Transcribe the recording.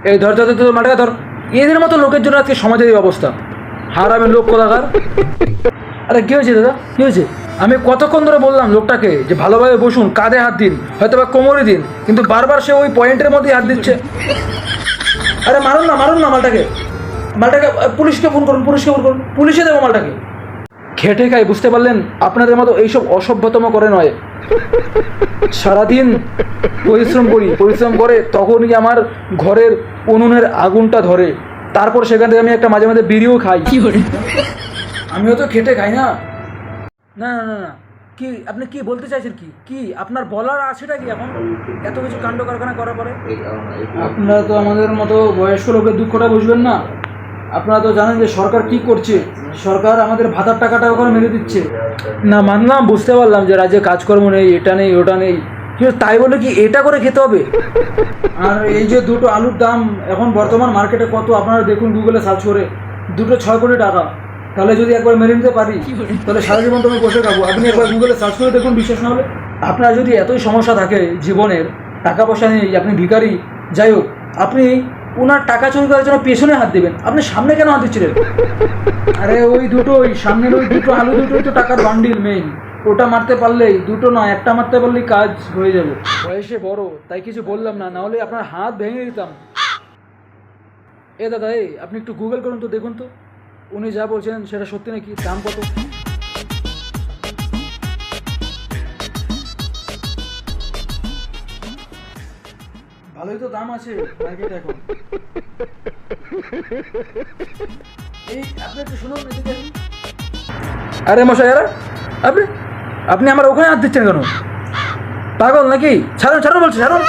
এই ধর ধর ধর মাটাকে ধর। এদের মতো লোকের জন্য আজকে সমাজের এই অবস্থা। হারামের লোক কোথাকার। আরে কী হয়েছে দাদা, কী হয়েছে? আমি কতক্ষণ ধরে বললাম লোকটাকে যে ভালোভাবে বসুন, কাঁধে হাত দিন, হয়তো বা কোমরে দিন, কিন্তু বারবার সে ওই পয়েন্টের মধ্যেই হাত দিচ্ছে। আরে মারুন না মালটাকে। মালটাকে পুলিশকে ফোন করুন, পুলিশে দেবো মালটাকে। খেটে খাই, বুঝতে পারলেন? আপনাদের মতো এইসব অসভ্যতম করে নয়। সারাদিন পরিশ্রম করে তখনই আমার ঘরের উনুনের আগুনটা ধরে, তারপর সেখান থেকে আমি একটা মাঝে মাঝে বিড়িও খাই। আমিও তো খেটে খাই না। না না না না, কি আপনি কি বলতে চাইছেন? কি আপনার বলার আছেটা কি এখন এত কিছু কাণ্ড কারখানা করার পরে? আপনারা তো আমাদের মতো বয়স্ক লোকের দুঃখটা বুঝবেন না। আপনারা তো জানেন যে সরকার কি করছে। সরকার আমাদের ভাতার টাকাটা ওখানে মেরে দিচ্ছে। না মানলাম, বুঝতে পারলাম যে রাজ্যে কাজকর্ম নেই, এটা নেই ওটা নেই, কিন্তু তাই বলে কি এটা করে খেতে হবে? আর এই যে দুটো আলুর দাম এখন বর্তমান মার্কেটে কত, আপনারা দেখুন গুগলে সার্চ করে, দুটো 6 কোটি টাকা। তাহলে যদি একবার মেনে নিতে পারি তাহলে সারা জীবন তুমি বসে খাবো। আপনি একবার গুগলে সার্চ করে দেখুন, বিশ্বাস না হলে। আপনার যদি এতই সমস্যা থাকে জীবনের, টাকা পয়সা নেই, আপনি ভিখারি, যাই হোক, আপনি ওনার টাকা চুরি করার জন্য পেছনে হাত দেবেন, আপনি সামনে কেন হাত দিচ্ছিলেন? আরে ওই সামনের ওই দুটো আলু দুটোই তো টাকার বান্ডিল মেইন। ওটা মারতে পারলেই, দুটো না একটা মারতে পারলেই কাজ হয়ে যাবে। বয়সে বড় তাই কিছু বললাম না, নাহলে আপনার হাত ভেঙে দিতাম। এ দাদা, আপনি একটু গুগল করুন তো, দেখুন তো উনি যা বলছেন সেটা সত্যি নাকি, দাম কত। ভালোই তো দাম আছে মার্কেটে এখন। এই আপনি একটু শুনুন, এদিকে আসুন। আরে মশাই, আপনি আপনি আমার ওখানে হাত দিচ্ছেন কেন? পাগল নাকি? ছাড়ুন বলছি, ছাড়ুন।